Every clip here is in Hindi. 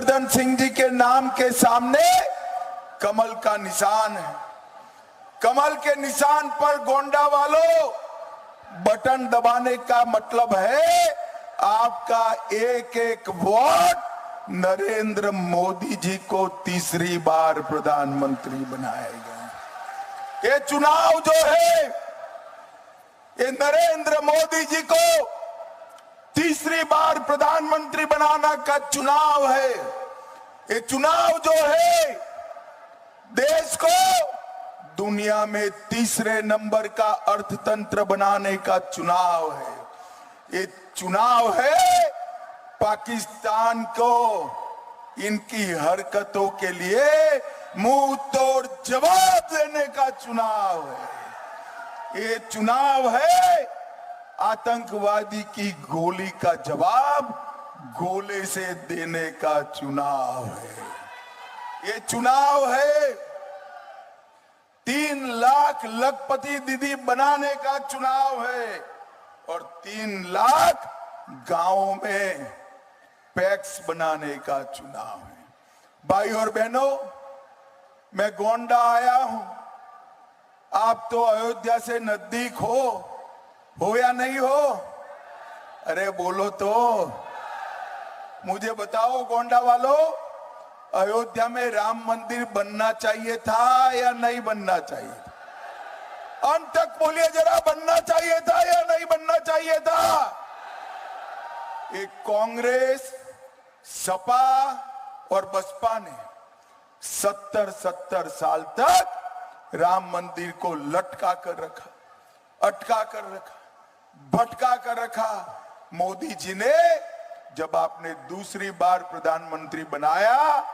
विष्णुवर्धन सिंह जी के नाम के सामने कमल का निशान है। कमल के निशान पर गोंडा वालों बटन दबाने का मतलब है आपका एक एक वोट नरेंद्र मोदी जी को तीसरी बार प्रधानमंत्री बनाएगा। ये चुनाव जो है ये नरेंद्र मोदी जी को तीसरी बार प्रधानमंत्री बनाना का चुनाव है। ये चुनाव जो है देश को दुनिया में तीसरे नंबर का अर्थतंत्र बनाने का चुनाव है। ये चुनाव है पाकिस्तान को इनकी हरकतों के लिए मुंह तोड़ जवाब देने का चुनाव है। ये चुनाव है आतंकवादी की गोली का जवाब गोले से देने का चुनाव है। ये चुनाव है 3 लाख लखपति दीदी बनाने का चुनाव है और 3 लाख गांवों में पैक्स बनाने का चुनाव है। भाई और बहनों, मैं गोंडा आया हूं। आप तो अयोध्या से नजदीक हो या नहीं हो? अरे बोलो तो, मुझे बताओ गोंडा वालों, अयोध्या में राम मंदिर बनना चाहिए था या नहीं बनना चाहिए था? अंत तक बोलिए जरा, बनना चाहिए था या नहीं बनना चाहिए था? एक कांग्रेस, सपा और बसपा ने 70 साल तक राम मंदिर को लटका कर रखा, अटका कर रखा, भटका कर रखा। मोदी जी ने जब आपने दूसरी बार प्रधानमंत्री बनाया,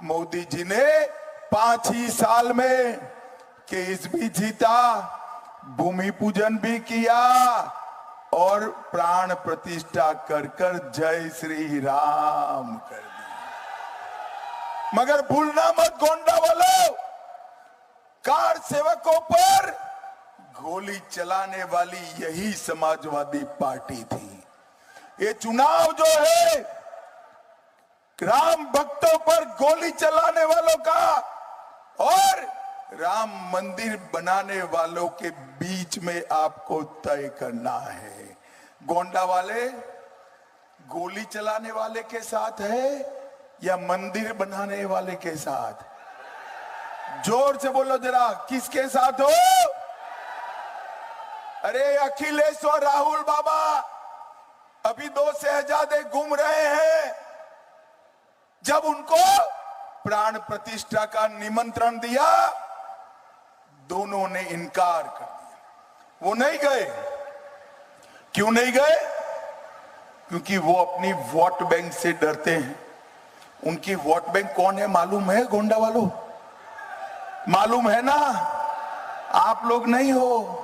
मोदी जी ने 5 ही साल में केस भी जीता, भूमि पूजन भी किया और प्राण प्रतिष्ठा कर कर जय श्री राम कर दिया। मगर भूलना मत गोंडा वालों, कार सेवकों पर गोली चलाने वाली यही समाजवादी पार्टी थी। ये चुनाव जो है राम भक्तों पर गोली चलाने वालों का और राम मंदिर बनाने वालों के बीच में आपको तय करना है। गोंडा वाले गोली चलाने वाले के साथ है या मंदिर बनाने वाले के साथ? जोर से बोलो जरा, किसके साथ हो? अरे अखिलेश और राहुल बाबा अभी 2 शहजादे घूम रहे हैं। जब उनको प्राण प्रतिष्ठा का निमंत्रण दिया, दोनों ने इनकार कर दिया, वो नहीं गए। क्यों नहीं गए? क्योंकि वो अपनी वोट बैंक से डरते हैं। उनकी वोट बैंक कौन है मालूम है गोंडा वालों? मालूम है ना? आप लोग नहीं हो।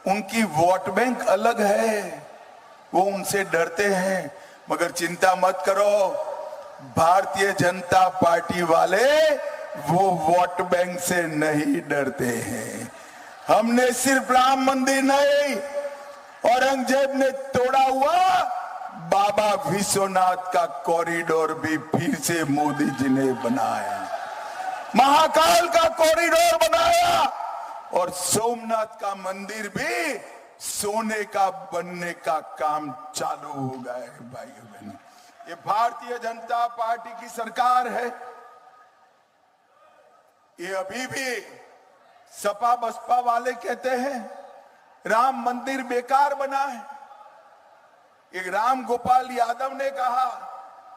उनकी वोट बैंक अलग है, वो उनसे डरते हैं। मगर चिंता मत करो, भारतीय जनता पार्टी वाले वो वोट बैंक से नहीं डरते हैं। हमने सिर्फ राम मंदिर नहीं, औरंगजेब ने तोड़ा हुआ बाबा विश्वनाथ का कॉरिडोर भी फिर से मोदी जी ने बनाया, महाकाल का कॉरिडोर बनाया और सोमनाथ का मंदिर भी सोने का बनने का काम चालू हो गया है। भाइयों बहनों, ये भारतीय जनता पार्टी की सरकार है। ये अभी भी सपा बसपा वाले कहते हैं राम मंदिर बेकार बना है। एक राम गोपाल यादव ने कहा,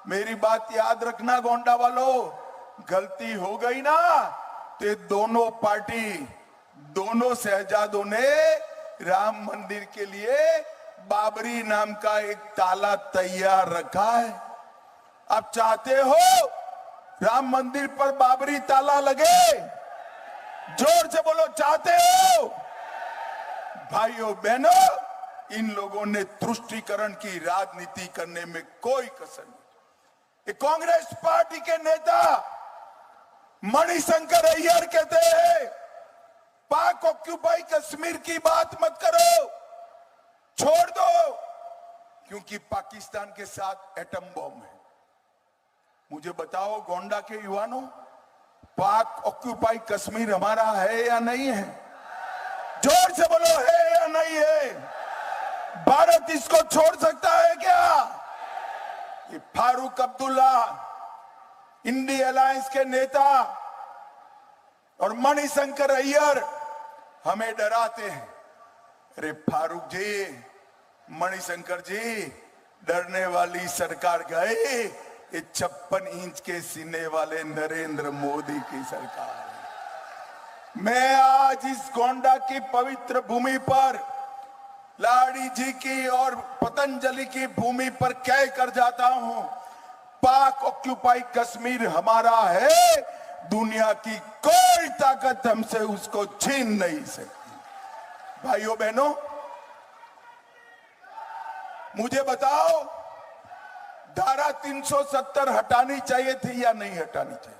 मेरी बात याद रखना गोंडा वालों, गलती हो गई ना तो ये दोनों पार्टी, दोनों शहजादों ने राम मंदिर के लिए बाबरी नाम का एक ताला तैयार रखा है। आप चाहते हो राम मंदिर पर बाबरी ताला लगे? जोर से बोलो, चाहते हो? भाइयों बहनों, इन लोगों ने तुष्टीकरण की राजनीति करने में कोई कसर नहीं। ये कांग्रेस पार्टी के नेता मणिशंकर अय्यर कहते हैं पाक ऑक्यूपाई कश्मीर की बात मत करो, छोड़ दो, क्योंकि पाकिस्तान के साथ एटम बम है। मुझे बताओ गोंडा के युवानों, पाक ऑक्यूपाई कश्मीर हमारा है या नहीं है? जोर से बोलो, है या नहीं है? भारत इसको छोड़ सकता है क्या? ये फारूक अब्दुल्ला, इंडिया अलायंस के नेता, और मणिशंकर अय्यर हमें डराते हैं। अरे फारूक जी, मणिशंकर जी, डरने वाली सरकार गए, ये 56 इंच के सीने वाले नरेंद्र मोदी की सरकार है। मैं आज इस गोंडा की पवित्र भूमि पर, लाड़ी जी की और पतंजलि की भूमि पर कह कर जाता हूं, पाक ऑक्यूपाई कश्मीर हमारा है, दुनिया की कोई ताकत हमसे उसको छीन नहीं सकती। भाइयों बहनों, मुझे बताओ, धारा 370 हटानी चाहिए थी या नहीं हटानी चाहिए?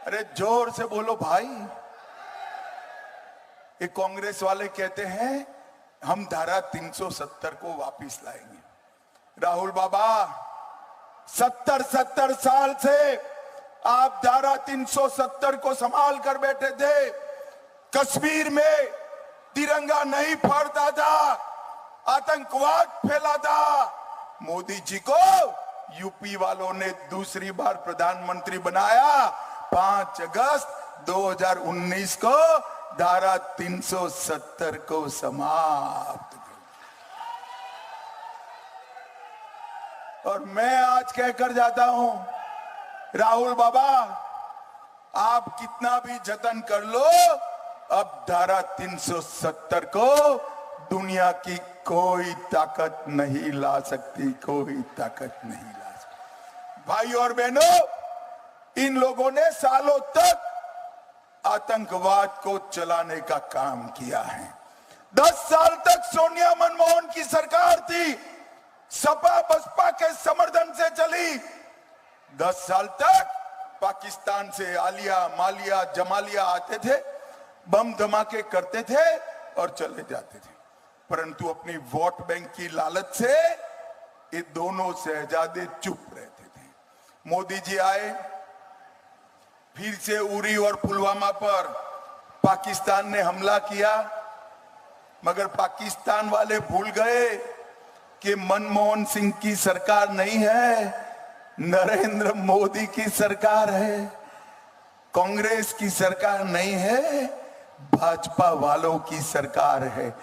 अरे जोर से बोलो भाई। ये कांग्रेस वाले कहते हैं हम धारा 370 को वापस लाएंगे। राहुल बाबा, 70 साल से आप धारा 370 को संभाल कर बैठे थे। कश्मीर में तिरंगा नहीं फहरता था, आतंकवाद फैला था। मोदी जी को यूपी वालों ने दूसरी बार प्रधानमंत्री बनाया। 5 अगस्त 2019 को धारा 370 को समाप्त किया। और मैं आज कहकर जाता हूं, राहुल बाबा, आप कितना भी जतन कर लो, अब धारा 370 को दुनिया की कोई ताकत नहीं ला सकती, कोई ताकत नहीं ला सकती। भाई और बहनों, इन लोगों ने सालों तक आतंकवाद को चलाने का काम किया है। 10 साल तक सोनिया मनमोहन की सरकार थी, सपा बसपा के समर्थन से चली। 10 साल तक पाकिस्तान से आलिया, मालिया, जमालिया आते थे, बम धमाके करते थे और चले जाते थे। परंतु अपनी वोट बैंक की लालच से ये दोनों शहजादे चुप रहते थे। मोदी जी आए, फिर से उरी और पुलवामा पर पाकिस्तान ने हमला किया, मगर पाकिस्तान वाले भूल गए कि मनमोहन सिंह की सरकार नहीं है, नरेंद्र मोदी की सरकार है। कांग्रेस की सरकार नहीं है, भाजपा वालों की सरकार है।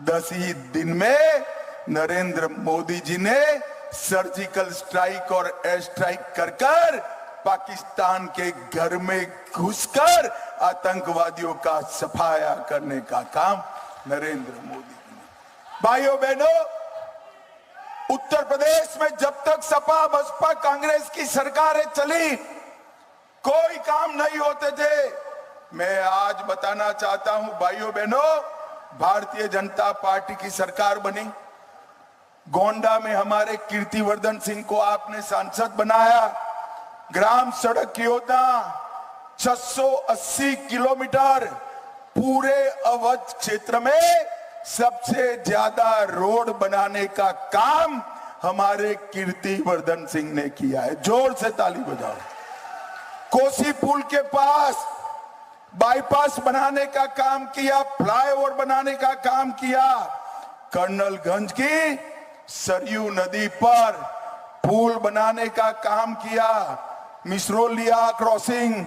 10 ही दिन में नरेंद्र मोदी जी ने सर्जिकल स्ट्राइक और एयर स्ट्राइक कर पाकिस्तान के घर में घुसकर आतंकवादियों का सफाया करने का काम नरेंद्र मोदी जी ने। भाइयों बहनों, उत्तर प्रदेश में जब तक सपा बसपा कांग्रेस की सरकारें चली, कोई काम नहीं होते थे। मैं आज बताना चाहता हूं भाइयों बहनों, भारतीय जनता पार्टी की सरकार बनी। गोंडा में हमारे कीर्तिवर्धन सिंह को आपने सांसद बनाया। ग्राम सड़क योजना 680 किलोमीटर, पूरे अवध क्षेत्र में सबसे ज्यादा रोड बनाने का काम हमारे कीर्तिवर्धन सिंह ने किया है। जोर से ताली बजाओ। कोसी पुल के पास बाईपास बनाने का काम किया, फ्लाईओवर बनाने का काम किया। कर्नलगंज की सरयू नदी पर पुल बनाने का काम किया। मिसरोलिया क्रॉसिंग,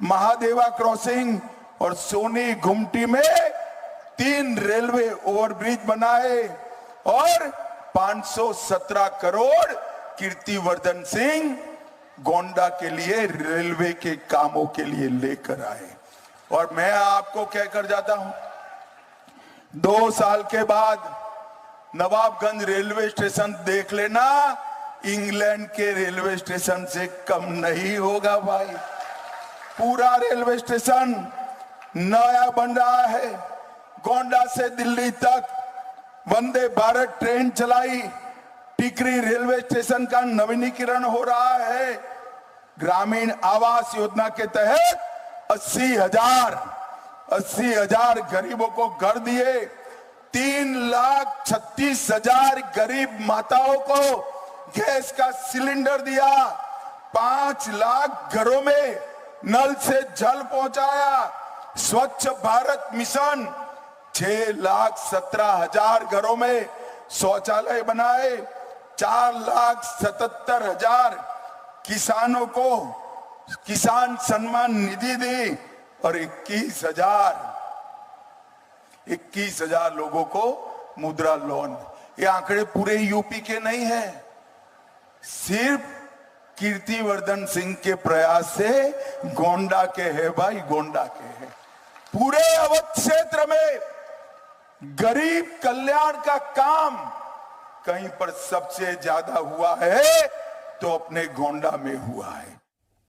महादेवा क्रॉसिंग और सोनी गुमटी में 3 रेलवे ओवरब्रिज बनाए और 517 करोड़ कीर्तिवर्धन सिंह गोंडा के लिए रेलवे के कामों के लिए लेकर आए। और मैं आपको कहकर जाता हूं, 2 साल के बाद नवाबगंज रेलवे स्टेशन देख लेना, इंग्लैंड के रेलवे स्टेशन से कम नहीं होगा भाई। पूरा रेलवे स्टेशन नया बन रहा है। गोंडा से दिल्ली तक वंदे भारत ट्रेन चलाई। टिकरी रेलवे स्टेशन का नवीनीकरण हो रहा है। ग्रामीण आवास योजना के तहत 80,000 गरीबों को घर दिए। 3,36,000 गरीब माताओं को गैस का सिलेंडर दिया। 5 लाख घरों में नल से जल पहुंचाया। स्वच्छ भारत मिशन 6,17,000 घरों में शौचालय बनाए। 4,77,000 किसानों को किसान सम्मान निधि दी और 21,000 लोगों को मुद्रा लोन। ये आंकड़े पूरे यूपी के नहीं है, सिर्फ कीर्तिवर्धन सिंह के प्रयास से गोंडा के है भाई, गोंडा के है। पूरे अवध क्षेत्र में गरीब कल्याण का काम कहीं पर सबसे ज्यादा हुआ है तो अपने गोंडा में हुआ है।